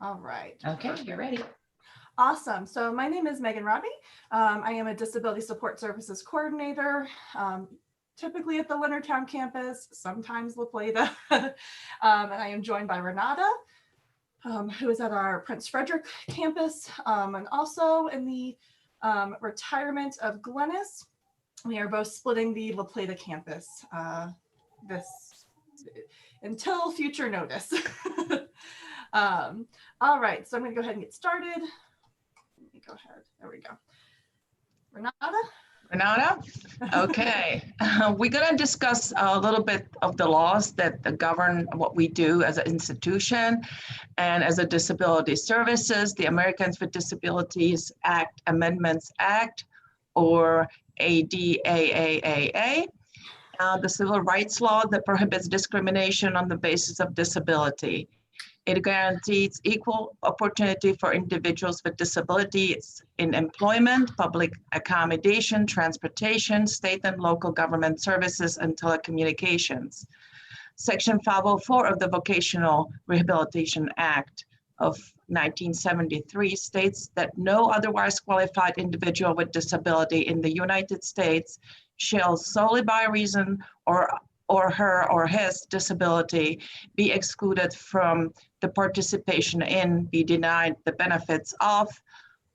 All right. Okay, you're ready. Awesome. So my name is Megan Robbie. I am a Disability Support Services Coordinator, typically at the Leonardtown campus, sometimes La Plata. And I am joined by Renata, who is at our Prince Frederick campus, and also in the retirement of Glennis. We are both splitting the La Plata campus this until future notice. All right, so I'm going to go ahead and get started. Let me go ahead. There we go. Renata? Okay. We're going to discuss a little bit of the laws that govern what we do as an institution and as a disability services, the Americans with Disabilities Act Amendments Act, or ADAAA, the civil rights law that prohibits discrimination on the basis of disability. It guarantees equal opportunity for individuals with disabilities in employment, public accommodation, transportation, state and local government services, and telecommunications. Section 504 of the Vocational Rehabilitation Act of 1973 states that no otherwise qualified individual with disability in the United States shall solely by reason or her or his disability be excluded from the participation in, be denied the benefits of,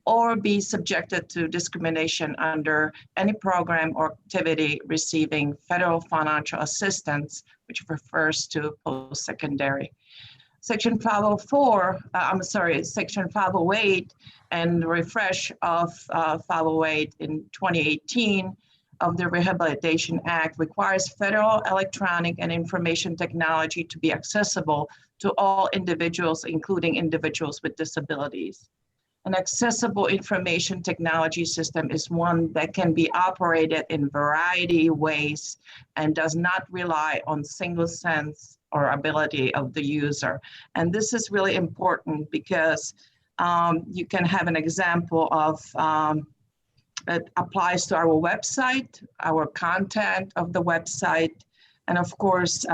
or be subjected to discrimination under any program or activity receiving federal financial assistance, which refers to post-secondary. Section 504, Section 508 and refresh of 508 in 2018 of the Rehabilitation Act requires federal electronic and information technology to be accessible to all individuals, including individuals with disabilities. An accessible information technology system is one that can be operated in a variety of ways and does not rely on single sense or ability of the user. And this is really important because you can have an example of it applies to our website, our content of the website, and of course,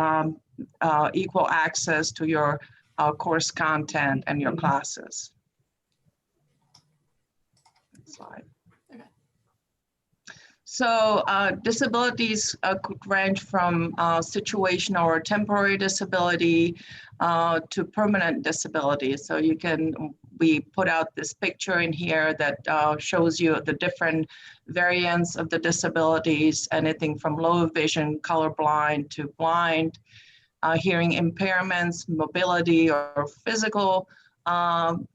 equal access to your course content and your classes. Next slide. Okay. So disabilities could range from situational or temporary disability to permanent disability. So we put out this picture in here that shows you the different variants of the disabilities, anything from low vision, colorblind to blind, hearing impairments, mobility or physical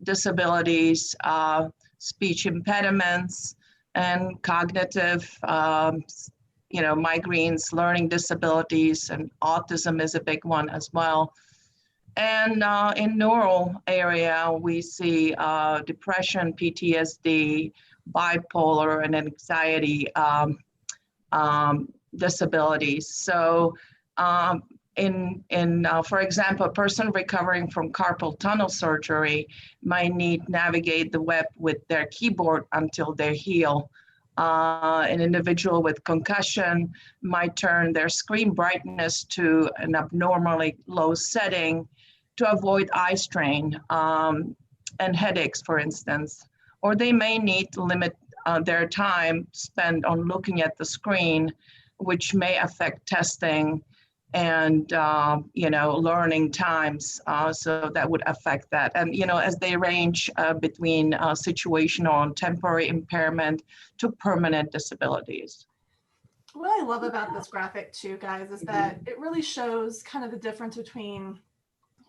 disabilities, speech impediments, and cognitive, migraines, learning disabilities, and autism is a big one as well. And in neural area, we see depression, PTSD, bipolar, and anxiety disabilities. So for example, a person recovering from carpal tunnel surgery might need to navigate the web with their keyboard until they heal. An individual with concussion might turn their screen brightness to an abnormally low setting to avoid eye strain and headaches, for instance. Or they may need to limit their time spent on looking at the screen, which may affect testing and learning times, so that would affect that. And as they range between situational and temporary impairment to permanent disabilities. What I love about this graphic too, guys, is that it really shows kind of the difference between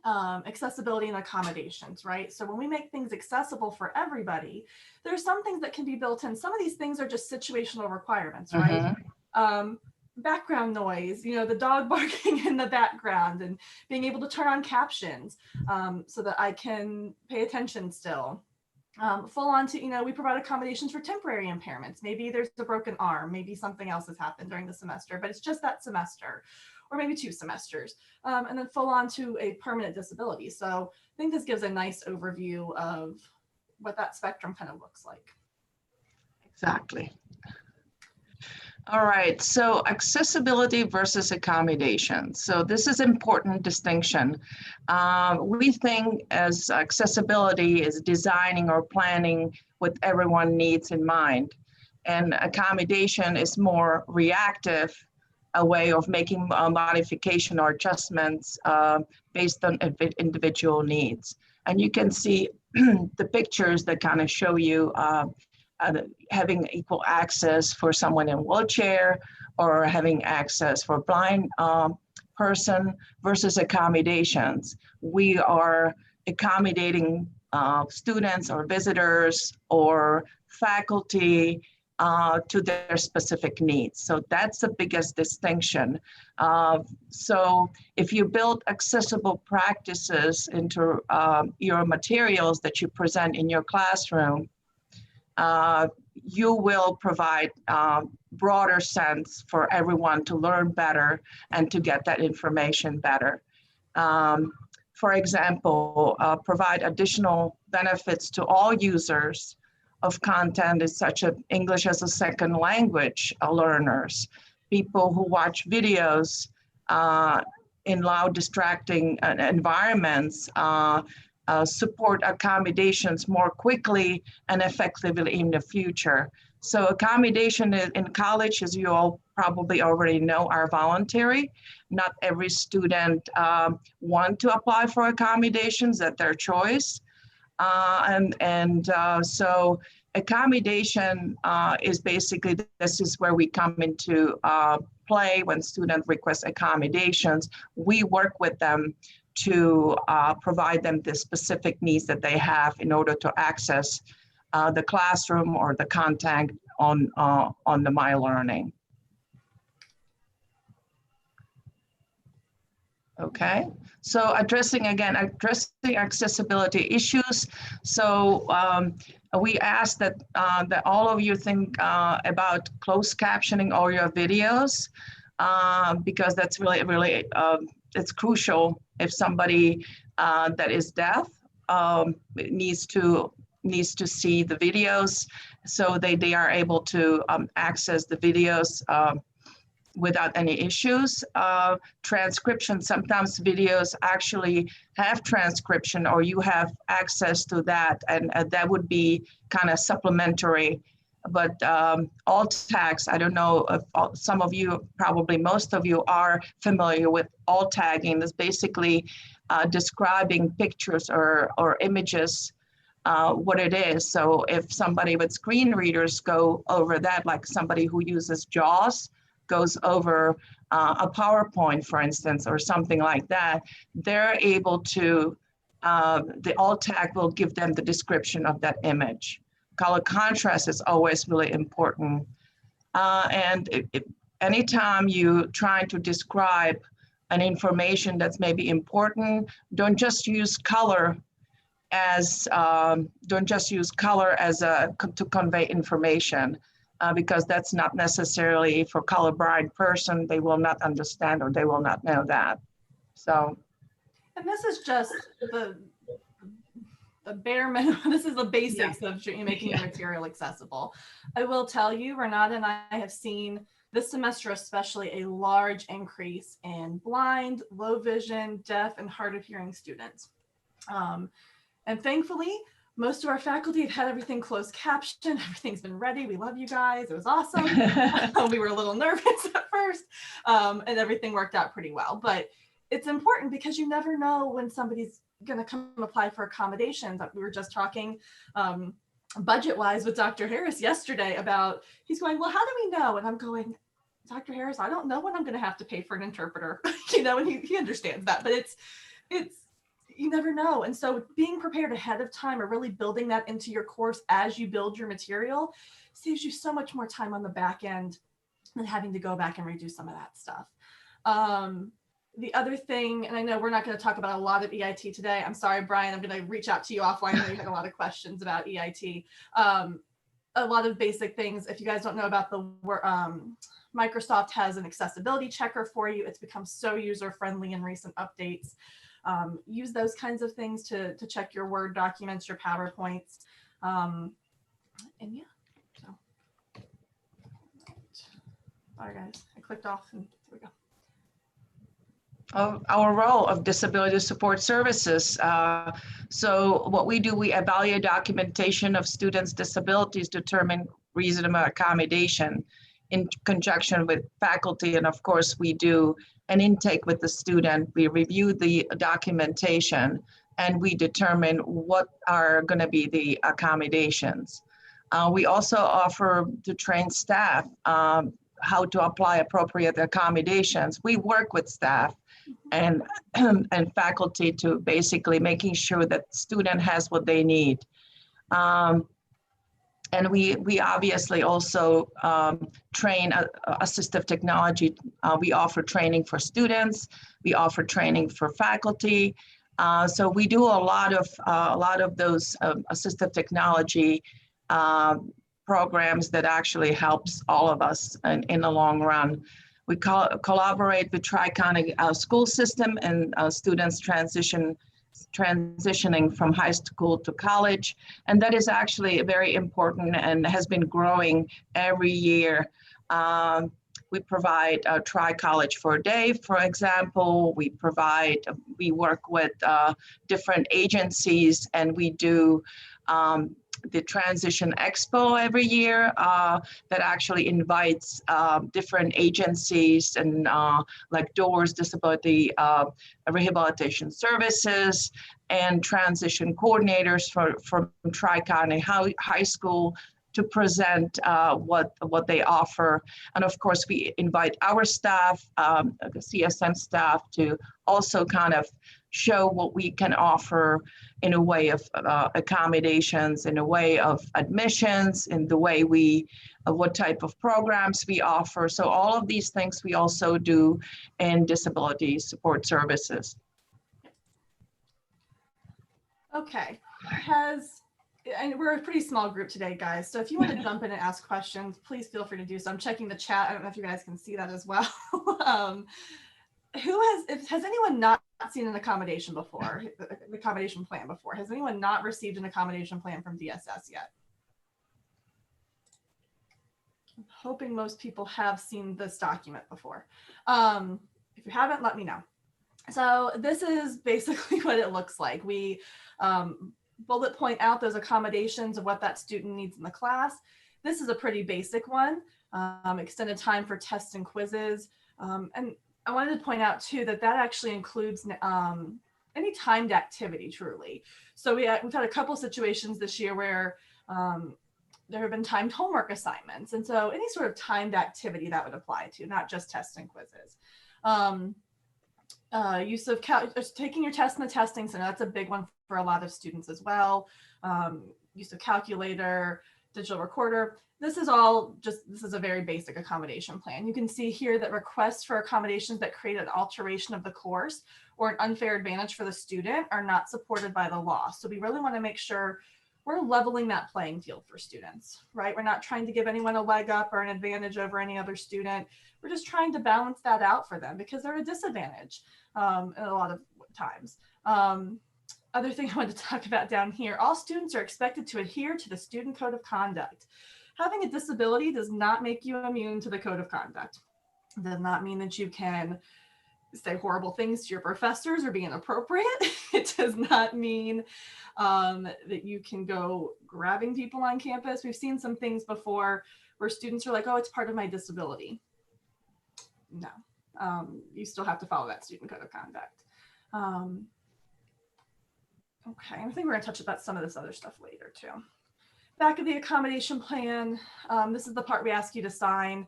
accessibility and accommodations, right? So when we make things accessible for everybody, there's some things that can be built in. Some of these things are just situational requirements, right? Background noise, the dog barking in the background, and being able to turn on captions so that I can pay attention still. Full on to, we provide accommodations for temporary impairments. Maybe there's a broken arm, maybe something else has happened during the semester, but it's just that semester, or maybe 2 semesters, and then full on to a permanent disability. So I think this gives a nice overview of what that spectrum kind of looks like. Exactly. All right, so accessibility versus accommodation. So this is important distinction. We think as accessibility is designing or planning with everyone needs in mind. And accommodation is more reactive, a way of making a modification or adjustments based on individual needs. And you can see the pictures that kind of show you having equal access for someone in a wheelchair or having access for a blind person versus accommodations. We are accommodating students or visitors or faculty to their specific needs. So that's the biggest distinction. So if you build accessible practices into your materials that you present in your classroom, you will provide broader sense for everyone to learn better and to get that information better. For example, provide additional benefits to all users of content is such as English as a second language learners, people who watch videos in loud, distracting environments, support accommodations more quickly and effectively in the future. So accommodation in college, as you all probably already know, are voluntary. Not every student want to apply for accommodations at their choice. So accommodation is basically, this is where we come into play when students request accommodations. We work with them to provide them the specific needs that they have in order to access the classroom or the content on the My Learning. Okay, so addressing accessibility issues. So we ask that all of you think about closed captioning all your videos because that's really it's crucial if somebody that is deaf needs to see the videos, so they are able to access the videos without any issues. Transcription, sometimes videos actually have transcription or you have access to that, and that would be kind of supplementary. But alt tags, I don't know if some of you, probably most of you, are familiar with alt tagging. It's basically describing pictures or images, what it is. So if somebody with screen readers go over that, like somebody who uses JAWS goes over a PowerPoint, for instance, or something like that, they're able to, the alt tag will give them the description of that image. Color contrast is always really important. Anytime you try to describe an information that's maybe important, don't just use color as to convey information. Because that's not necessarily for colorblind person, they will not understand or they will not know that. So. And this is just the bare minimum. This is the basics of making your material accessible. I will tell you, Renata and I have seen this semester especially a large increase in blind, low vision, deaf, and hard of hearing students. And thankfully, most of our faculty have had everything closed captioned. Everything's been ready. We love you guys. It was awesome. We were a little nervous at first, and everything worked out pretty well. But it's important because you never know when somebody's going to come apply for accommodations. We were just talking budget-wise with Dr. Harris yesterday about, he's going, well, how do we know? And I'm going, Dr. Harris, I don't know when I'm going to have to pay for an interpreter, and he understands that. But it's you never know. And so being prepared ahead of time or really building that into your course as you build your material saves you so much more time on the back end than having to go back and redo some of that stuff. The other thing, and I know we're not going to talk about a lot of EIT today. I'm sorry, Brian, I'm going to reach out to you offline. I know you had a lot of questions about EIT. A lot of basic things. If you guys don't know about the Microsoft has an accessibility checker for you. It's become so user-friendly in recent updates. Use those kinds of things to check your Word documents, your PowerPoints. And yeah, so. Sorry guys, I clicked off and there we go. Of our role of disability support services. So what we do, we evaluate documentation of students' disabilities, determine reasonable accommodation in conjunction with faculty. And of course, we do an intake with the student. We review the documentation and we determine what are going to be the accommodations. We also offer to train staff how to apply appropriate accommodations. We work with staff and and faculty to basically making sure that student has what they need. And we obviously also train assistive technology. We offer training for students. We offer training for faculty. So we do a lot of those assistive technology programs that actually helps all of us in the long run. We collaborate with Tri-County school system and students transitioning from high school to college. And that is actually very important and has been growing every year. We provide Tri-College for a Day, for example. We work with different agencies, and we do the Transition Expo every year that actually invites different agencies and like DOORS, Disability Rehabilitation Services, and transition coordinators from Tri-County High School to present what they offer. And of course, we invite our staff, the CSM staff, to also kind of show what we can offer in a way of accommodations, in a way of admissions, in the way what type of programs we offer. So all of these things we also do in disability support services. Okay, and we're a pretty small group today, guys. So if you want to jump in and ask questions, please feel free to do so. I'm checking the chat. I don't know if you guys can see that as well. Has anyone not seen an accommodation before, the accommodation plan before? Has anyone not received an accommodation plan from DSS yet? I'm hoping most people have seen this document before. If you haven't, let me know. So this is basically what it looks like. We bullet point out those accommodations of what that student needs in the class. This is a pretty basic one, extended time for tests and quizzes. And I wanted to point out too that actually includes any timed activity, truly. So we've had a couple situations this year where there have been timed homework assignments. And so any sort of timed activity that would apply to, not just tests and quizzes. Use of taking your test in the testing center, that's a big one for a lot of students as well. Use of calculator, digital recorder. This is a very basic accommodation plan. You can see here that requests for accommodations that create an alteration of the course or an unfair advantage for the student are not supported by the law. So we really want to make sure we're leveling that playing field for students, right? We're not trying to give anyone a leg up or an advantage over any other student. We're just trying to balance that out for them because they're at a disadvantage in a lot of times. Other thing I wanted to talk about down here, all students are expected to adhere to the student code of conduct. Having a disability does not make you immune to the code of conduct. It does not mean that you can say horrible things to your professors or be inappropriate. It does not mean that you can go grabbing people on campus. We've seen some things before where students are like, oh, it's part of my disability. No, you still have to follow that student code of conduct. Okay, I think we're gonna touch about some of this other stuff later too. Back of the accommodation plan, this is the part we ask you to sign.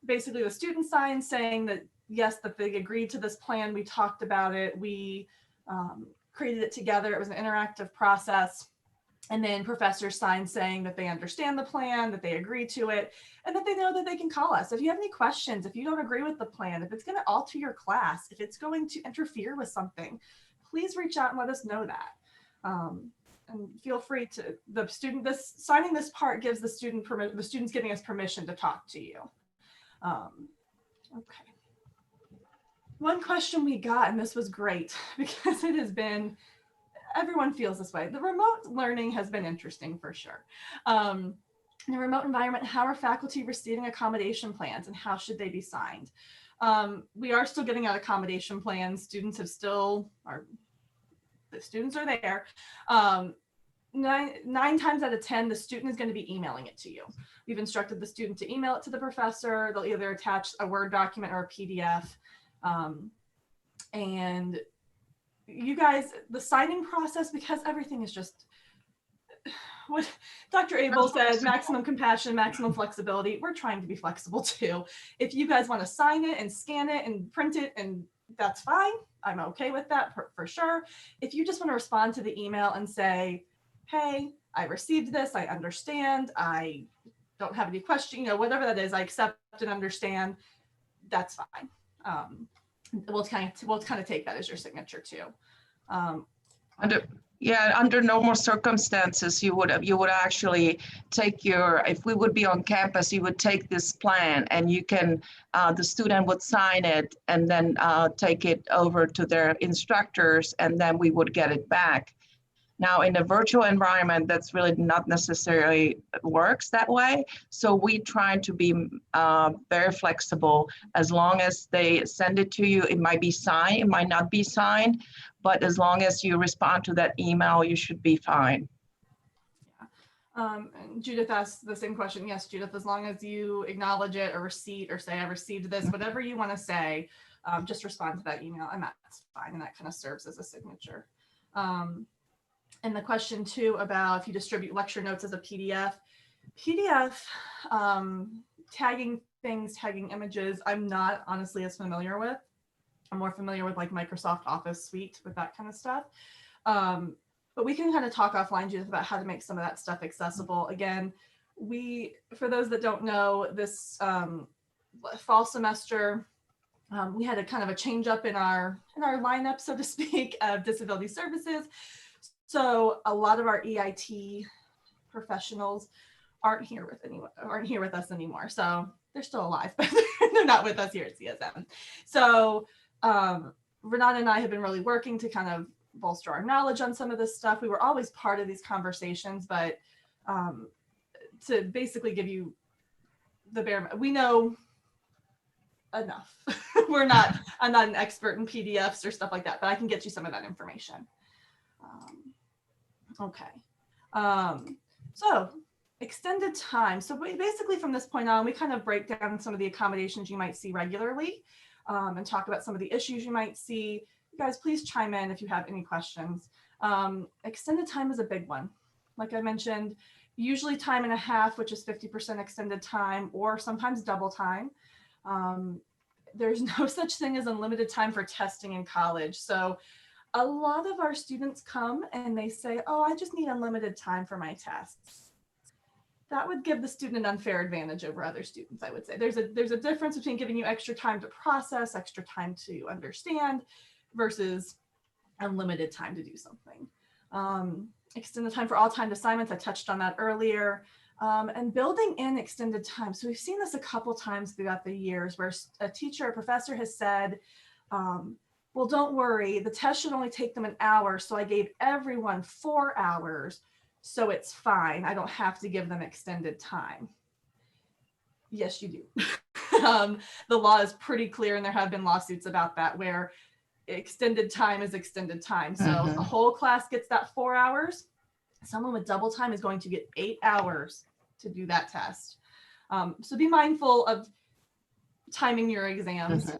Basically the student signs saying that yes, that they agreed to this plan. We talked about it. We created it together. It was an interactive process. And then professors sign saying that they understand the plan, that they agree to it, and that they know that they can call us. If you have any questions, if you don't agree with the plan, if it's going to alter your class, if it's going to interfere with something, please reach out and let us know that. And feel free to, signing this part gives the student's giving us permission to talk to you. Okay. One question we got, and this was great because it has been, everyone feels this way. The remote learning has been interesting for sure. In a remote environment, how are faculty receiving accommodation plans and how should they be signed? We are still getting out accommodation plans. Students have still, the students are there. Nine times out of 10, the student is going to be emailing it to you. We've instructed the student to email it to the professor. They'll either attach a Word document or a PDF. And you guys, the signing process, because everything is just what Dr. Abel said, maximum compassion, maximum flexibility. We're trying to be flexible too. If you guys want to sign it and scan it and print it, and that's fine. I'm okay with that for sure. If you just want to respond to the email and say, hey, I received this, I understand, I don't have any question, whatever that is, I accept and understand, that's fine. We'll kind of take that as your signature too. Under normal circumstances, you would actually take if we would be on campus, you would take this plan and you can, the student would sign it and then take it over to their instructors and then we would get it back. Now in a virtual environment, that's really not necessarily works that way. So we try to be very flexible. As long as they send it to you, it might be signed, it might not be signed, but as long as you respond to that email, you should be fine. And Judith asked the same question. Yes, Judith, as long as you acknowledge it or receipt or say I received this, whatever you want to say, just respond to that email and that's fine. And that kind of serves as a signature. And the question too about if you distribute lecture notes as a PDF, tagging things, tagging images, I'm not honestly as familiar with. I'm more familiar with like Microsoft Office Suite with that kind of stuff. But we can kind of talk offline, Judith, about how to make some of that stuff accessible. Again, for those that don't know, this fall semester, we had a kind of a change up in our lineup, so to speak, of disability services. So a lot of our EIT professionals aren't here with us anymore. So they're still alive, but they're not with us here at CSM. So Renata and I have been really working to kind of bolster our knowledge on some of this stuff. We were always part of these conversations, but to basically give you the bare, we know enough. I'm not an expert in PDFs or stuff like that, but I can get you some of that information. Okay. So extended time. So basically from this point on, we kind of break down some of the accommodations you might see regularly and talk about some of the issues you might see. You guys, please chime in if you have any questions. Extended time is a big one. Like I mentioned, usually time and a half, which is 50% extended time, or sometimes double time. There's no such thing as unlimited time for testing in college. So a lot of our students come and they say, oh, I just need unlimited time for my tests. That would give the student an unfair advantage over other students, I would say. There's a difference between giving you extra time to process, extra time to understand, versus unlimited time to do something. Extended time for all timed assignments, I touched on that earlier. And building in extended time. So we've seen this a couple times throughout the years where a teacher or professor has said, well, don't worry, the test should only take them an hour. So I gave everyone 4 hours. So it's fine. I don't have to give them extended time. Yes, you do. The law is pretty clear and there have been lawsuits about that where extended time is extended time. So the whole class gets that 4 hours. Someone with double time is going to get 8 hours to do that test. So be mindful of timing your exams.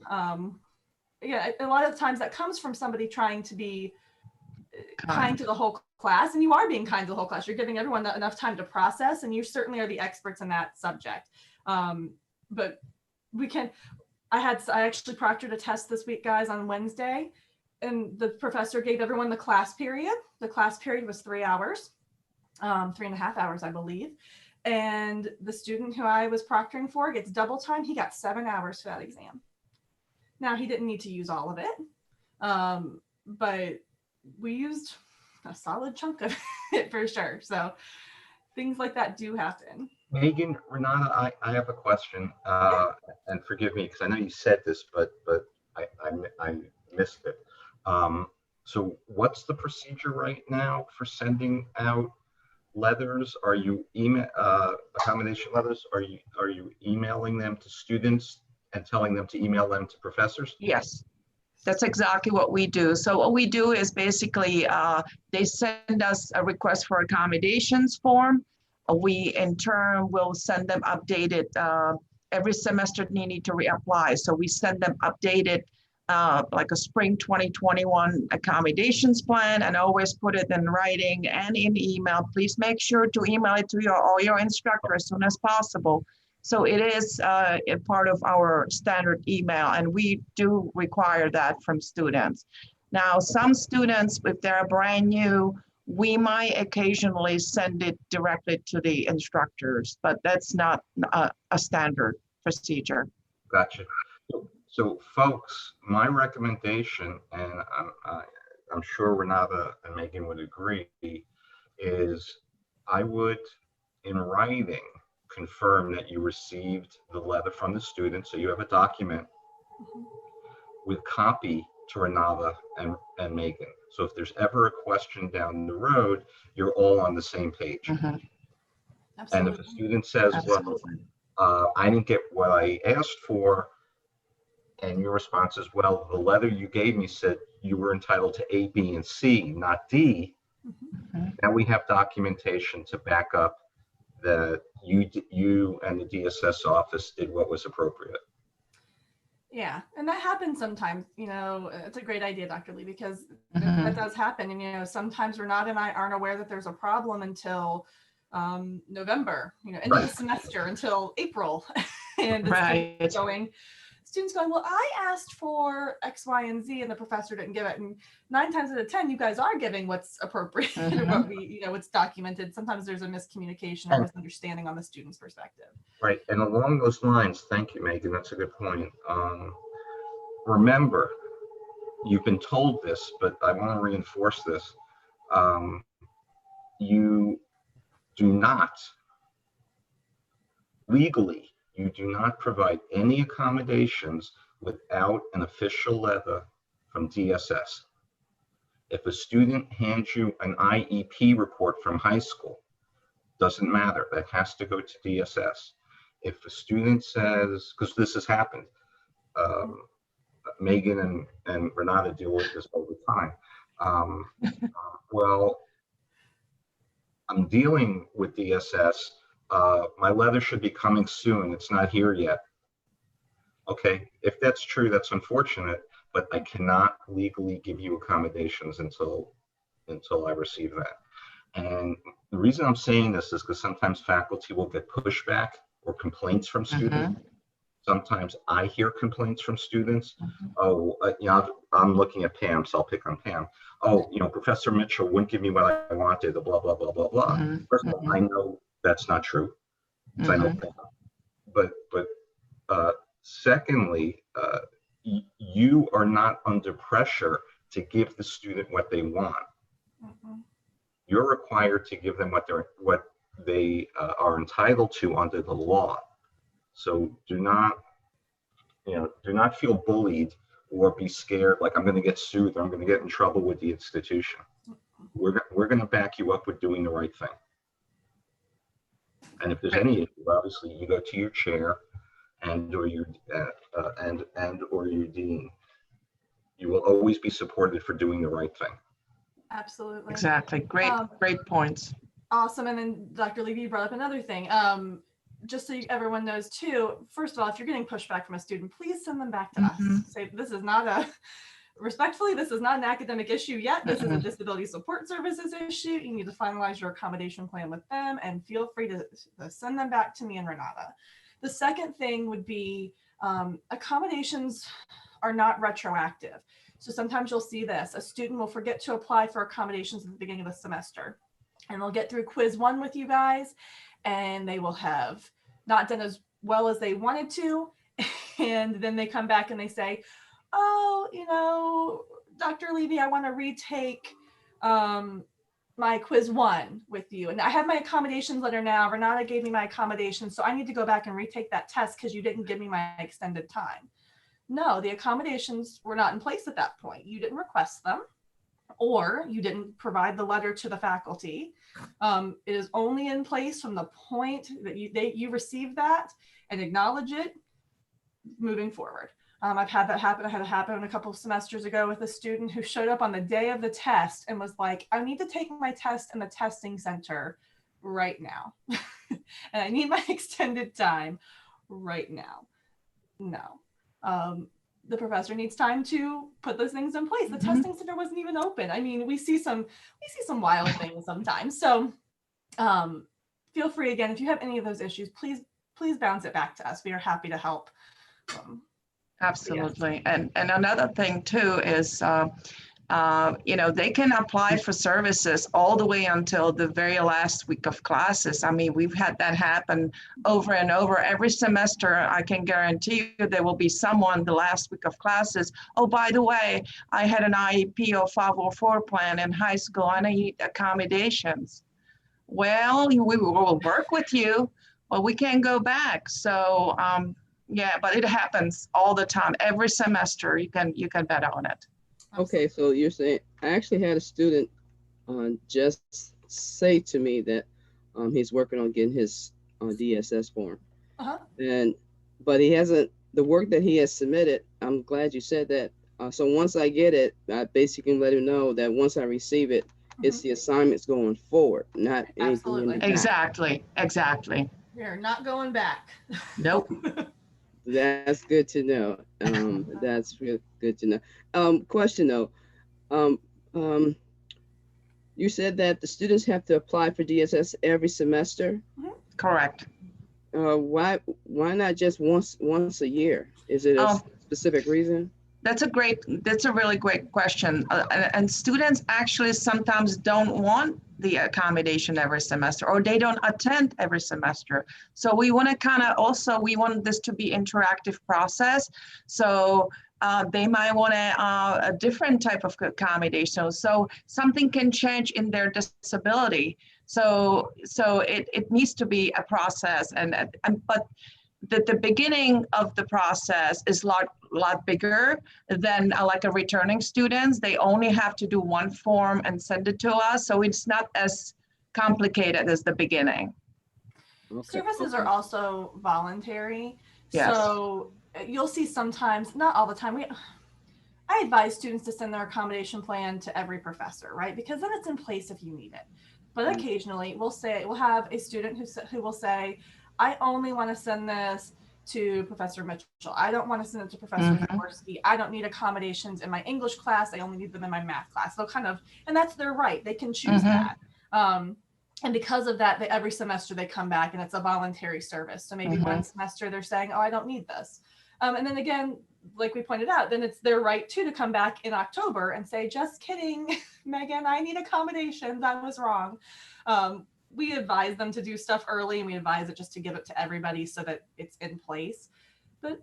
Yeah, a lot of times that comes from somebody trying to be kind to the whole class, and you are being kind to the whole class. You're giving everyone enough time to process, and you certainly are the experts in that subject. But we can, I actually proctored a test this week, guys, on Wednesday, and the professor gave everyone the class period. The class period was 3 hours, 3.5 hours, I believe. And the student who I was proctoring for gets double time. He got 7 hours for that exam. Now, he didn't need to use all of it, but we used a solid chunk of it for sure. So things like that do happen. Megan, Renata, I have a question, and forgive me because I know you said this, but I missed it. So what's the procedure right now for sending out letters, are you accommodation letters, are you emailing them to students and telling them to email them to professors? Yes, that's exactly what we do. So what we do is basically they send us a request for accommodations form. We in turn will send them updated every semester. They need to reapply. So we send them updated like a spring 2021 accommodations plan, and always put it in writing and in email. Please make sure to email it to all your instructors as soon as possible. So it is a part of our standard email, and we do require that from students. Now, some students, if they're brand new, we might occasionally send it directly to the instructors, but that's not a standard procedure. Gotcha. So folks, my recommendation, and I'm sure Renata and Megan would agree, is I would, in writing, confirm that you received the letter from the student, so you have a document with copy to Renata and Megan. So if there's ever a question down the road, you're all on the same page. And if a student says, well, I didn't get what I asked for, and your response is, well, the letter you gave me said you were entitled to A, B, and C, not D. Now we have documentation to back up that you and the DSS office did what was appropriate. Yeah, and that happens sometimes. You know, it's a great idea, Dr. Lee, because that does happen. And, you know, sometimes Renata and I aren't aware that there's a problem until November, you know, end of the semester, until April. And the students going, well, I asked for X, Y, and Z, and the professor didn't give it. And 9 times out of 10, you guys are giving what's appropriate and what we, you know, what's documented. Sometimes there's a miscommunication or misunderstanding on the student's perspective. Right. And along those lines, thank you, Megan. That's a good point. Remember, you've been told this, but I want to reinforce this. You do not, legally, you do not provide any accommodations without an official letter from DSS. If a student hands you an IEP report from high school, doesn't matter, that has to go to DSS. If a student says, because this has happened, Megan and Renata deal with this all the time. Well, I'm dealing with DSS. My letter should be coming soon. It's not here yet. Okay, if that's true, that's unfortunate, but I cannot legally give you accommodations until I receive that. And the reason I'm saying this is because sometimes faculty will get pushback or complaints from students. Sometimes I hear complaints from students. Oh, you know, I'm looking at Pam, so I'll pick on Pam. Oh, you know, Professor Mitchell wouldn't give me what I wanted, blah, blah, blah, blah, blah. First of all, I know that's not true, because I know Pam. But secondly, you are not under pressure to give the student what they want. You're required to give them what they are entitled to under the law. So do not feel bullied or be scared like I'm going to get sued or I'm going to get in trouble with the institution. We're going to back you up with doing the right thing. And if there's any issue, obviously you go to your chair or your dean. You will always be supported for doing the right thing. Absolutely. Exactly. Great points. Awesome. And then Dr. Levy, you brought up another thing. Just so everyone knows too, first of all, if you're getting pushback from a student, please send them back to us. Say, this is not respectfully, this is not an academic issue yet. This is a disability support services issue. You need to finalize your accommodation plan with them, and feel free to send them back to me and Renata. The second thing would be accommodations are not retroactive. So sometimes you'll see this, a student will forget to apply for accommodations at the beginning of the semester, and they'll get through quiz 1 with you guys, and they will have not done as well as they wanted to. And then they come back and they say, oh, you know, Dr. Levy, I want to retake my quiz 1 with you. And I have my accommodations letter now. Renata gave me my accommodations, so I need to go back and retake that test because you didn't give me my extended time. No, the accommodations were not in place at that point. You didn't request them. or you didn't provide the letter to the faculty. It is only in place from the point that you receive that and acknowledge it moving forward. I've had that happen. I had it happen a couple of semesters ago with a student who showed up on the day of the test and was like, I need to take my test in the testing center right now. And I need my extended time right now. No. The professor needs time to put those things in place. The testing center wasn't even open. I mean, we see some wild things sometimes. So feel free, again, if you have any of those issues, please bounce it back to us. We are happy to help. Absolutely. And another thing too is, they can apply for services all the way until the very last week of classes. I mean, we've had that happen over and over. Every semester, I can guarantee you there will be someone the last week of classes. Oh, by the way, I had an IEP or 504 plan in high school and I need accommodations. Well, we will work with you, but we can't go back. So, yeah, but it happens all the time. Every semester, you can bet on it. Okay, so you're saying, I actually had a student just say to me that he's working on getting his DSS form. But he hasn't, the work that he has submitted, I'm glad you said that. So once I get it, I basically let him know that once I receive it, it's the assignments going forward, not anything in the back. Exactly. We're not going back. Nope. That's good to know. That's real good to know. Question though, you said that the students have to apply for DSS every semester. Correct. Why not just once a year? Is it a specific reason? That's a really great question. And students actually sometimes don't want the accommodation every semester, or they don't attend every semester. So we want to we want this to be interactive process. So they might want a different type of accommodation. So something can change in their disability. So it needs to be a process, but the beginning of the process is a lot bigger than like a returning students. They only have to do one form and send it to us. So it's not as complicated as the beginning. Okay. Services are also voluntary. Yes. So you'll see sometimes, not all the time, I advise students to send their accommodation plan to every professor, right? Because then it's in place if you need it. But occasionally we'll have a student who will say, I only want to send this to Professor Mitchell. I don't want to send it to Professor Jaworski. I don't need accommodations in my English class. I only need them in my math class. They'll and that's their right. They can choose that. And because of that, every semester they come back and it's a voluntary service. So maybe one semester they're saying, oh, I don't need this. And then again, like we pointed out, then it's their right to come back in October and say, just kidding, Megan, I need accommodations. I was wrong. We advise them to do stuff early, and we advise it just to give it to everybody so that it's in place, but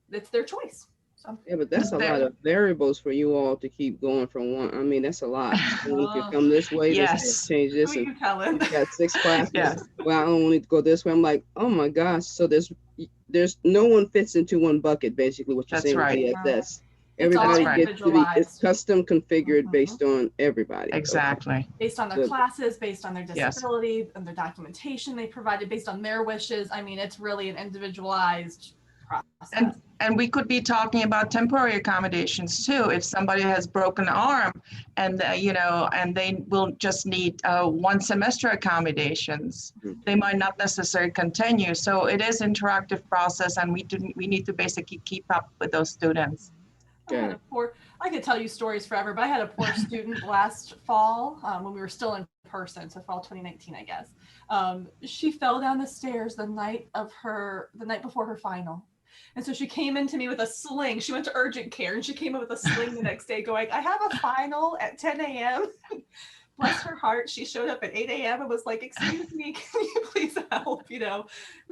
it's their choice. So yeah, but that's a lot of variables for you all to keep going from one. I mean, that's a lot. You can come this way, this change this, and you got 6 classes. Well, I don't want to go this way. I'm like, oh my gosh. So there's no one fits into one bucket, basically, what you're saying with DSS. Everybody gets to be, it's custom configured based on everybody. Exactly. Based on their classes, based on their disability and their documentation they provided, based on their wishes. I mean, it's really an individualized process. And we could be talking about temporary accommodations too. If somebody has broken arm and and they will just need 1 semester accommodations, they might not necessarily continue. So it is interactive process, and we need to basically keep up with those students. I could tell you stories forever, but I had a poor student last fall when we were still in person, so fall 2019, I guess. She fell down the stairs the night before her final. And so she came into me with a sling. She went to urgent care and she came in with a sling the next day going, I have a final at 10 a.m. Bless her heart. She showed up at 8 a.m. and was like, excuse me, can you please help? We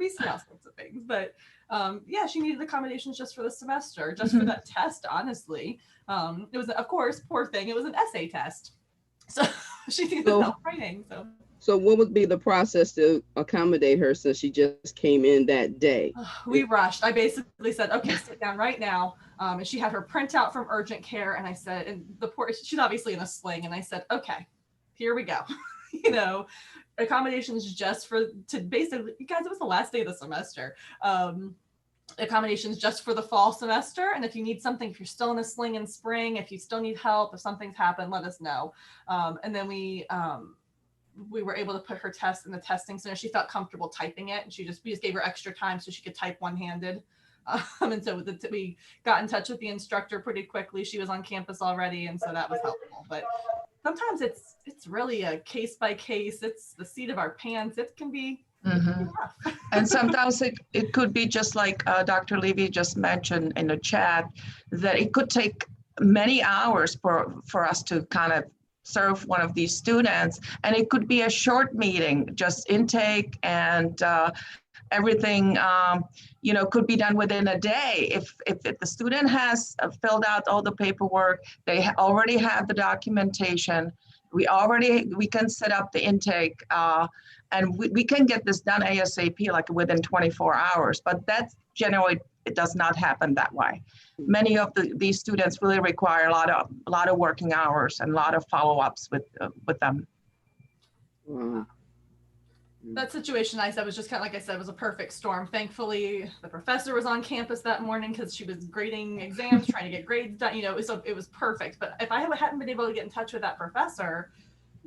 see all sorts of things, but she needed accommodations just for the semester, just for that test, honestly. It was, of course, poor thing, it was an essay test. So she needed help writing. So what would be the process to accommodate her since she just came in that day? We rushed. I basically said, okay, sit down right now. And she had her printout from urgent care. And I said, and the poor, she's obviously in a sling. And I said, okay, here we go. You know, accommodations just to basically, you guys, it was the last day of the semester. Accommodations just for the fall semester. And if you need something, if you're still in a sling in spring, if you still need help, if something's happened, let us know. And then we were able to put her test in the testing center. She felt comfortable typing it, and we just gave her extra time so she could type one-handed. And so we got in touch with the instructor pretty quickly. She was on campus already, and so that was helpful. But sometimes it's really a case by case. It's the seat of our pants. It can be rough. And sometimes it could be just like Dr. Levy just mentioned in the chat, that it could take many hours for us to kind of serve one of these students. And it could be a short meeting, just intake and everything, you know, could be done within a day. If the student has filled out all the paperwork, they already have the documentation, we can set up the intake, and we can get this done ASAP, like within 24 hours, but that's generally, it does not happen that way. Many of these students really require a lot of working hours and a lot of follow-ups with them. Wow. That situation I said was just kind of, like I said, was a perfect storm. Thankfully, the professor was on campus that morning because she was grading exams, trying to get grades done. You know, so it was perfect. But if I hadn't been able to get in touch with that professor,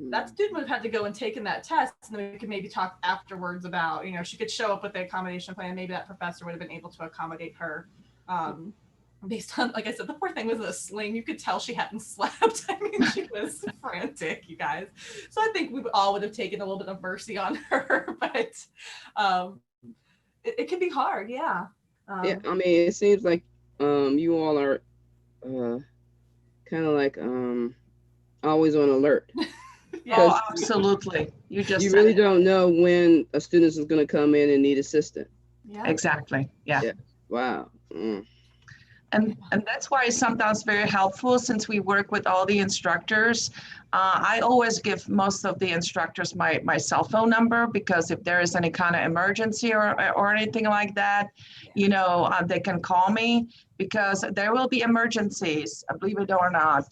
that student would have had to go and taken that test, and then we could maybe talk afterwards about, you know, she could show up with the accommodation plan. Maybe that professor would have been able to accommodate her. Based on, like I said, the poor thing was a sling. You could tell she hadn't slept. I mean, she was frantic, you guys. So I think we all would have taken a little bit of mercy on her, but it can be hard, yeah. Yeah, I mean, it seems like you all are kind of like always on alert. Yeah. Oh, absolutely. You really don't know when a student is going to come in and need assistance. Yeah. Exactly. Yeah. Wow. And that's why it's sometimes very helpful, since we work with all the instructors. I always give most of the instructors my cell phone number, because if there is any kind of emergency or anything like that, you know, they can call me, because there will be emergencies, believe it or not.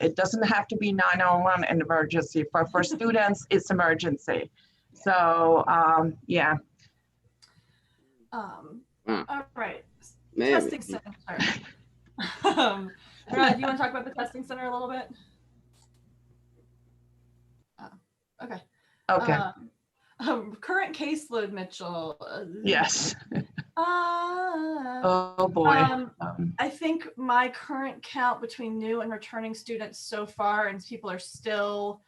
It doesn't have to be 911 an emergency. For students, it's emergency. So, yeah. All right. Man. Testing center. Brad, do you want to talk about the testing center a little bit? Okay. Okay. Current caseload, Mitchell. Yes. Oh boy. I think my current count between new and returning students so far, and people are still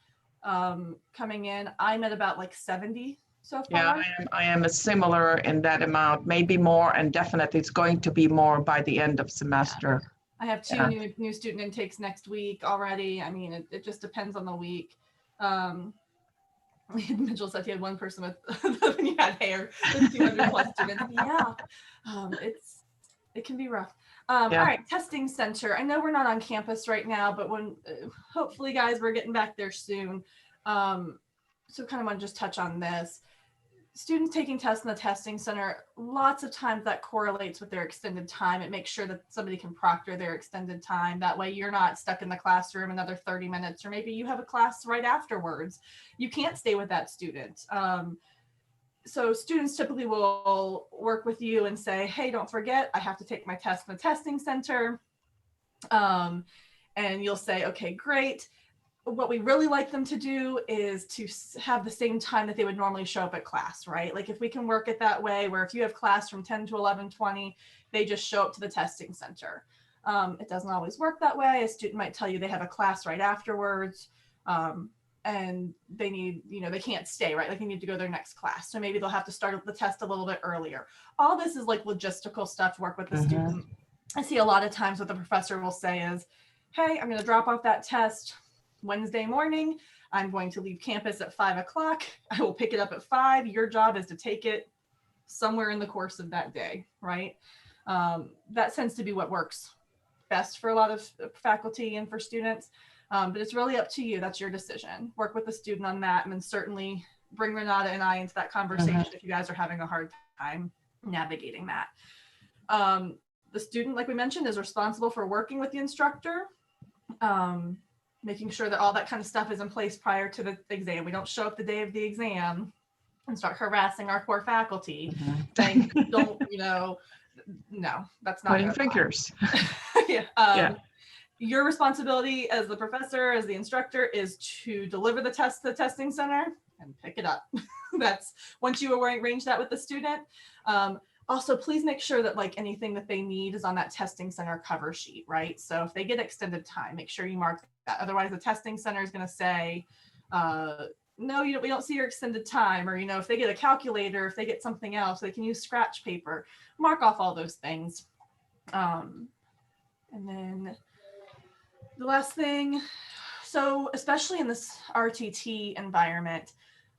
coming in, I'm at about like 70 so far. Yeah, I am a similar in that amount, maybe more, and definitely it's going to be more by the end of semester. I have two new student intakes next week already. I mean, it just depends on the week. Mitchell said he had one person with when you had hair with 200 plus students. Yeah, it can be rough. All right, testing center. I know we're not on campus right now, but when hopefully, guys, we're getting back there soon. So kind of want to just touch on this. Students taking tests in the testing center, lots of times that correlates with their extended time. It makes sure that somebody can proctor their extended time. That way you're not stuck in the classroom another 30 minutes, or maybe you have a class right afterwards. You can't stay with that student. So students typically will work with you and say, hey, don't forget, I have to take my test in the testing center. And you'll say, okay, great. What we really like them to do is to have the same time that they would normally show up at class, right? Like if we can work it that way, where if you have class from 10 to 11:20, they just show up to the testing center. It doesn't always work that way. A student might tell you they have a class right afterwards, and they need, you know, they can't stay, right? Like they need to go to their next class. So maybe they'll have to start the test a little bit earlier. All this is like logistical stuff to work with the student. I see a lot of times what the professor will say is, hey, I'm going to drop off that test Wednesday morning. I'm going to leave campus at 5 o'clock. I will pick it up at 5. Your job is to take it somewhere in the course of that day, right? That tends to be what works best for a lot of faculty and for students. But it's really up to you. That's your decision. Work with the student on that. And then certainly bring Renata and I into that conversation if you guys are having a hard time navigating that. The student, like we mentioned, is responsible for working with the instructor, making sure that all that kind of stuff is in place prior to the exam. We don't show up the day of the exam and start harassing our core faculty saying, don't, no, that's not Pointing fingers. yeah. Your responsibility as the professor, as the instructor, is to deliver the test to the testing center and pick it up. That's once you arrange that with the student. Also, please make sure that like anything that they need is on that testing center cover sheet, right? So if they get extended time, make sure you mark that. Otherwise, the testing center is going to say, no, we don't see your extended time. Or, if they get a calculator, if they get something else, they can use scratch paper. Mark off all those things. And then the last thing, so especially in this RTT environment,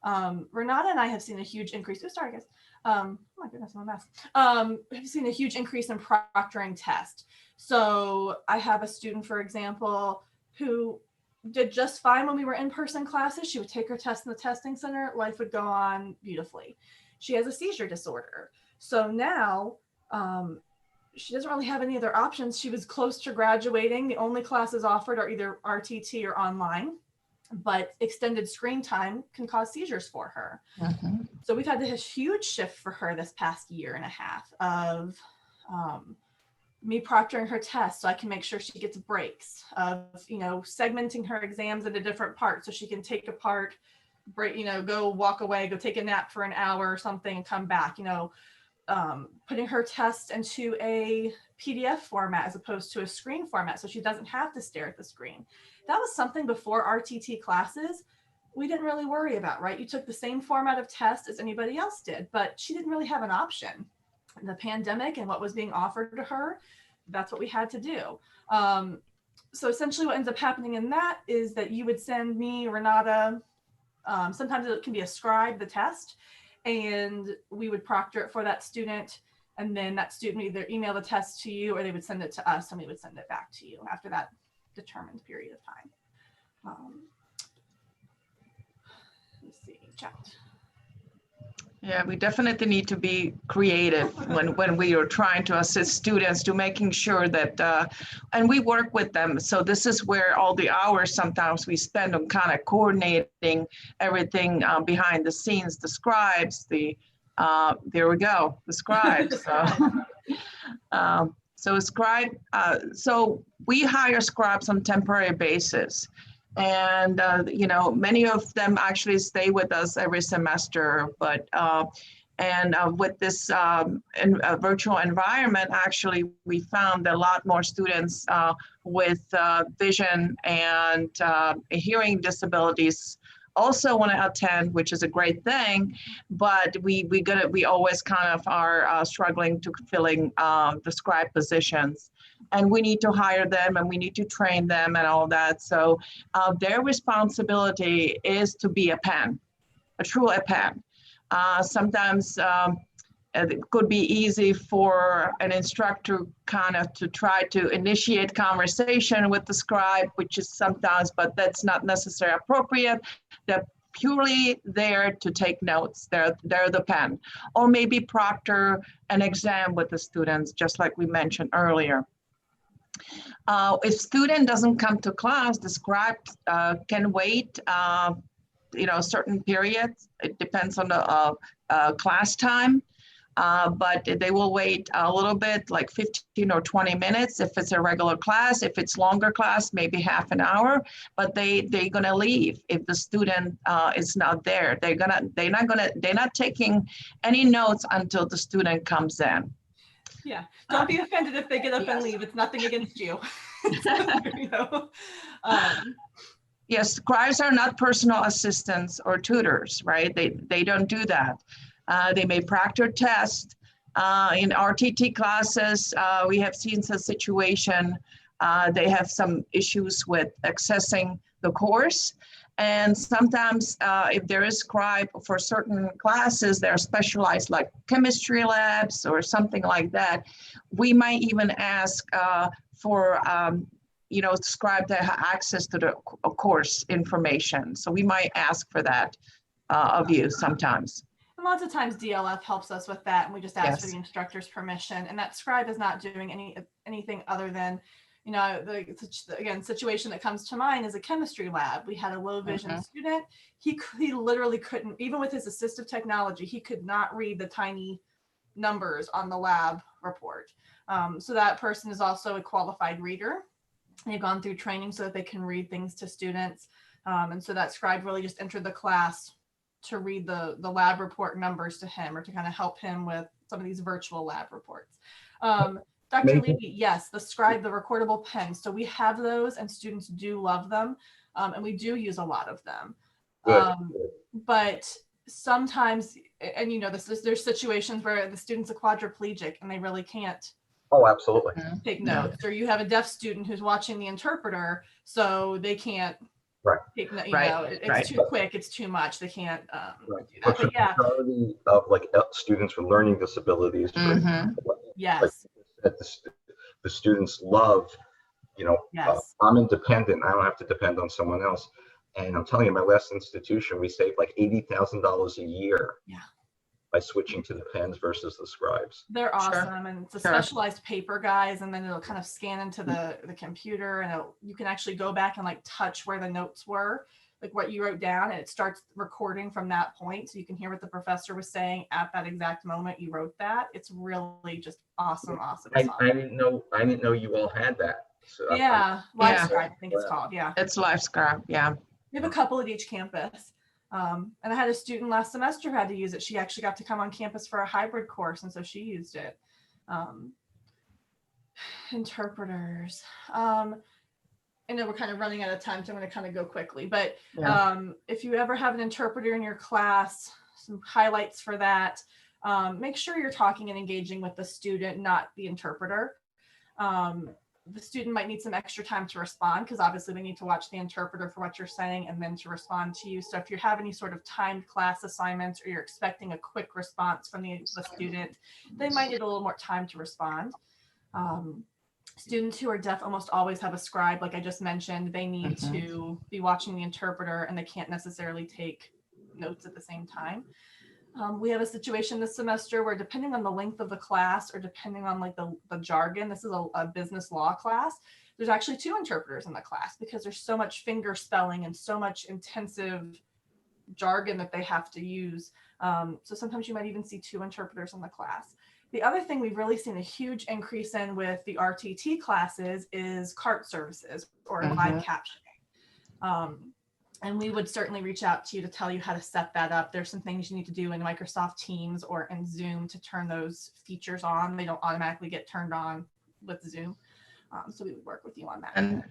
Renata and I have seen a huge increase. Oh, sorry, guys. Oh my goodness, I'm a mess. I've seen a huge increase in proctoring tests. So I have a student, for example, who did just fine when we were in-person classes. She would take her test in the testing center. Life would go on beautifully. She has a seizure disorder. So now she doesn't really have any other options. She was close to graduating. The only classes offered are either RTT or online, but extended screen time can cause seizures for her. So we've had this huge shift for her this past year and a half of me proctoring her tests so I can make sure she gets breaks, of segmenting her exams into different parts so she can take a part, break, go walk away, go take a nap for an hour or something and come back, putting her test into a PDF format as opposed to a screen format so she doesn't have to stare at the screen. That was something before RTT classes we didn't really worry about, right? You took the same format of test as anybody else did, but she didn't really have an option. The pandemic and what was being offered to her, that's what we had to do. So essentially what ends up happening in that is that you would send me, Renata, sometimes it can be a scribe, the test, and we would proctor it for that student. And then that student would either email the test to you or they would send it to us and we would send it back to you after that determined period of time. Let's see, chat. Yeah, we definitely need to be creative when we are trying to assist students to making sure that, and we work with them. So this is where all the hours sometimes we spend on kind of coordinating everything behind the scenes, the scribes, there we go, the scribes. So we hire scribes on temporary basis. And, many of them actually stay with us every semester, but, with this virtual environment, actually, we found a lot more students with vision and hearing disabilities also want to attend, which is a great thing, but we always kind of are struggling to filling the scribe positions. And we need to hire them and we need to train them and all that. So their responsibility is to be a pen, a true pen. Sometimes it could be easy for an instructor kind of to try to initiate conversation with the scribe, which is sometimes, but that's not necessarily appropriate. They're purely there to take notes. They're the pen. Or maybe proctor an exam with the students, just like we mentioned earlier. If student doesn't come to class, the scribe can wait, a certain period. It depends on the class time, but they will wait a little bit, like 15 or 20 minutes if it's a regular class. If it's longer class, maybe half an hour. But they're gonna leave if the student is not there. They're not taking any notes until the student comes in. Yeah, don't be offended if they get up and leave. It's nothing against you. Yes, scribes are not personal assistants or tutors, right? They don't do that. They may proctor tests. In RTT classes, we have seen some situation. They have some issues with accessing the course. And sometimes if there is scribe for certain classes, they're specialized like chemistry labs or something like that. We might even ask for, scribe to have access to the course information. So we might ask for that of you sometimes. And lots of times DLF helps us with that, and we just ask for Yes. the instructor's permission. And that scribe is not doing anything other than, you know, again, situation that comes to mind is a chemistry lab. We had a low vision student. He literally couldn't, even with his assistive technology, he could not read the tiny numbers on the lab report. So that person is also a qualified reader. They've gone through training so that they can read things to students. And so that scribe really just entered the class to read the lab report numbers to him, or to kind of help him with some of these virtual lab reports. Dr. Levy, yes, the scribe, the recordable pens. So we have those, and students do love them, and we do use a lot of them. But sometimes, and you know, there's situations where the student's a quadriplegic and they really can't Absolutely. take notes, or you have a deaf student who's watching the interpreter, so they can't take, you know, it's too quick, it's too much, they can't do that. But yeah, majority of like students with learning disabilities, for example, yes, like the students love, you know, yes. I'm independent, I don't have to depend on someone else. And I'm telling you, my last institution, we saved like $80,000 a year by switching to the pens versus the scribes. They're awesome. And it's a specialized paper, guys, and then it'll kind of scan into the computer, and you can actually go back and like touch where the notes were, like what you wrote down, and it starts recording from that point, so you can hear what the professor was saying at that exact moment you wrote that. It's really just awesome. I didn't know you all had that. So LiveScribe, I think it's called. It's LiveScribe. We have a couple at each campus. And I had a student last semester who had to use it. She actually got to come on campus for a hybrid course, and so she used it. Interpreters. I know we're kind of running out of time, so I'm going to kind of go quickly. But if you ever have an interpreter in your class, some highlights for that. Make sure you're talking and engaging with the student, not the interpreter. The student might need some extra time to respond, because obviously they need to watch the interpreter for what you're saying and then to respond to you. So if you have any sort of timed class assignments, or you're expecting a quick response from the student, they might need a little more time to respond. Students who are deaf almost always have a scribe, like I just mentioned. They need to be watching the interpreter, and they can't necessarily take notes at the same time. We have a situation this semester where, depending on the length of the class, or depending on like the jargon, this is a business law class, there's actually 2 interpreters in the class, because there's so much finger spelling and so much intensive jargon that they have to use. So sometimes you might even see 2 interpreters in the class. The other thing we've really seen a huge increase in with the RTT classes is CART services, or live captioning. And we would certainly reach out to you to tell you how to set that up. There's some things you need to do in Microsoft Teams or in Zoom to turn those features on. They don't automatically get turned on with Zoom. So we would work with you on that. And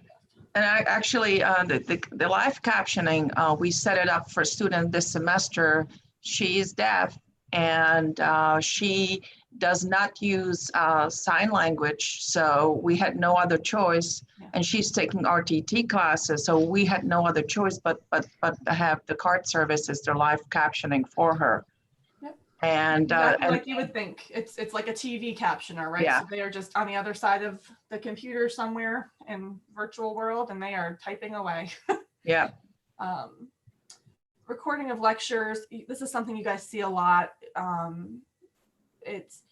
I actually, the live captioning, we set it up for a student this semester. She is deaf, and she does not use sign language, so we had no other choice. And she's taking RTT classes, so we had no other choice but to have the CART service as their live captioning for her. And exactly like you would think, it's like a TV captioner, right? Yeah. So they are just on the other side of the computer somewhere in virtual world, and they are typing away. Yeah. Recording of lectures. This is something you guys see a lot. It's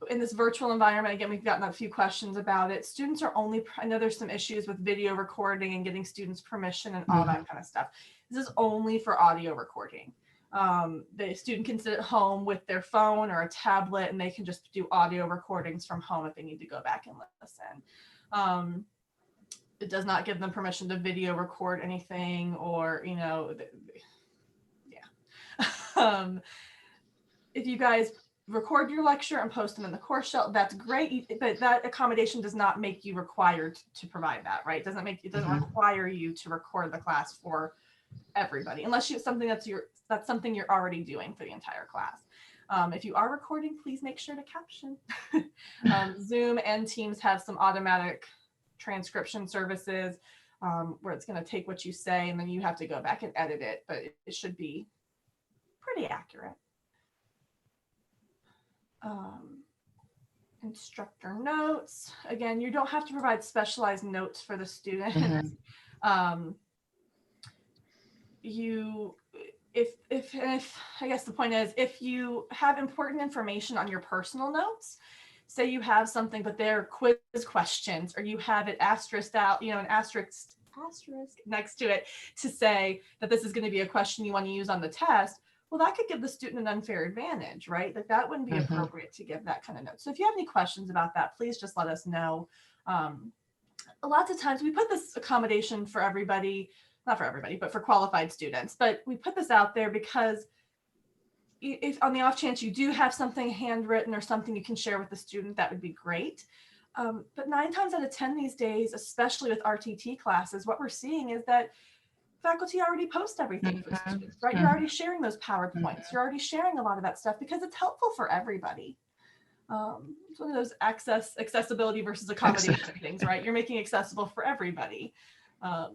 in this virtual environment. Again, we've gotten a few questions about it. Students are only, I know there's some issues with video recording and getting students permission and all that kind of stuff. This is only for audio recording. The student can sit at home with their phone or a tablet, and they can just do audio recordings from home if they need to go back and listen. It does not give them permission to video record anything, or, you know, if you guys record your lecture and post them in the course shell, that's great, but that accommodation does not make you required to provide that, right? It doesn't require you to record the class for everybody, unless you something that's something you're already doing for the entire class. If you are recording, please make sure to caption. Zoom and Teams have some automatic transcription services where it's going to take what you say, and then you have to go back and edit it, but it should be pretty accurate. Instructor notes. Again, you don't have to provide specialized notes for the students. if I guess the point is, if you have important information on your personal notes, say you have something, but they're quiz questions, or you have it asterisked out, an asterisk next to it to say that this is going to be a question you want to use on the test, well, that could give the student an unfair advantage, right? Like that wouldn't be appropriate to give that kind of note. So if you have any questions about that, please just let us know. Lots of times we put this accommodation for everybody, not for everybody, but for qualified students. But we put this out there because if on the off chance you do have something handwritten or something you can share with the student, that would be great. But 9 times out of 10 these days, especially with RTT classes, what we're seeing is that faculty already post everything for students, right? You're already sharing those PowerPoints. You're already sharing a lot of that stuff because it's helpful for everybody. It's one of those accessibility versus accommodation things, right? You're making accessible for everybody. I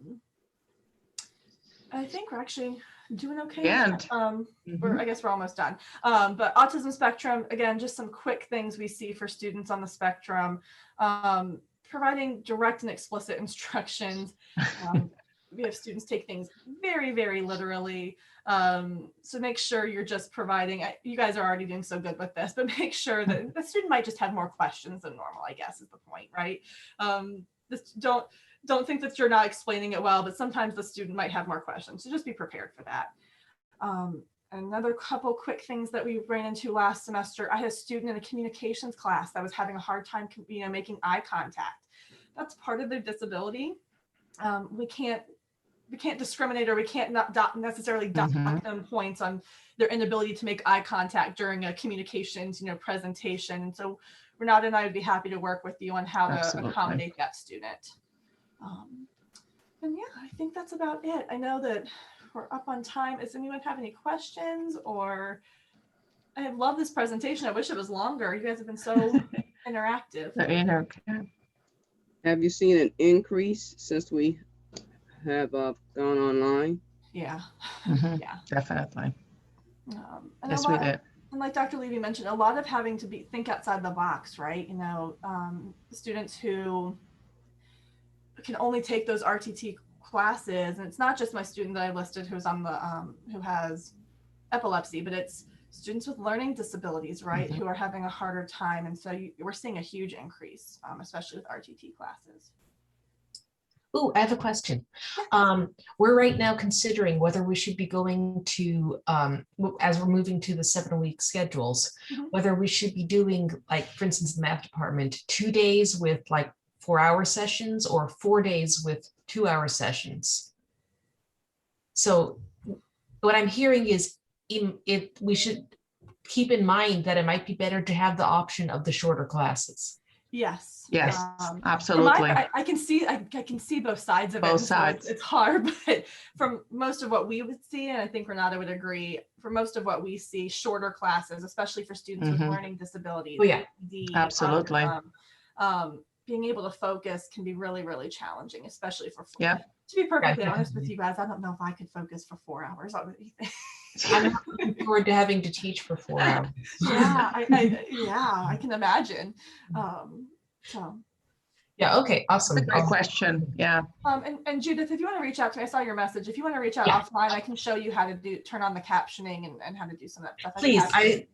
think we're actually doing okay. Yeah. I guess we're almost done. But autism spectrum, again, just some quick things we see for students on the spectrum. Providing direct and explicit instructions. We have students take things very, very literally. So make sure you're just providing, you guys are already doing so good with this, but make sure that the student might just have more questions than normal, I guess is the point, right? Don't think that you're not explaining it well, but sometimes the student might have more questions. So just be prepared for that. Another couple quick things that we ran into last semester, I had a student in a communications class that was having a hard time, making eye contact. That's part of their disability. We can't discriminate, or we can't necessarily dock them points on their inability to make eye contact during a communications, presentation. And so Renata and I would be happy to work with you on how to accommodate that student. And yeah, I think that's about it. I know that we're up on time. Does anyone have any questions? Or I love this presentation. I wish it was longer. You guys have been so interactive. Have you seen an increase since we have gone online? Yeah. Yeah, definitely. Yes, we did. And like Dr. Levy mentioned, a lot of having to think outside the box, right? Students who can only take those RTT classes, and it's not just my student that I listed who's on the who has epilepsy, but it's students with learning disabilities, right, who are having a harder time. And so we're seeing a huge increase, especially with RTT classes. Oh, I have a question. We're right now considering whether we should be going to, as we're moving to the 7-week schedules, whether we should be doing, like, for instance, the math department, 2 days with like 4-hour sessions, or 4 days with 2-hour sessions. So what I'm hearing is we should keep in mind that it might be better to have the option of the shorter classes. Yes. Yes, absolutely. I can see both sides of it. Both sides. So it's hard, but from most of what we would see, and I think Renata would agree, for most of what we see, shorter classes, especially for students with learning disabilities. Oh yeah, absolutely. Being able to focus can be really, really challenging, especially for. Yeah. To be perfectly honest with you guys, I don't know if I could focus for 4 hours on anything. I'm looking forward to having to teach for 4 hours. Yeah, I can imagine. Yeah, okay, awesome. That's a great question. Yeah. And Judith, if you want to reach out to me, I saw your message. If you want to reach out offline, I can show you how to turn on the captioning and how to do some of that stuff. Please, I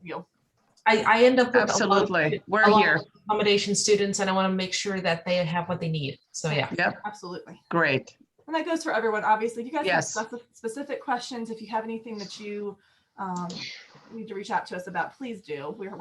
end up with absolutely. We're here. Accommodation students, and I want to make sure that they have what they need. So yeah. Yep. Absolutely. Great. And that goes for everyone, obviously. If you guys have specific questions, if you have anything that you need to reach out to us about, please do. We're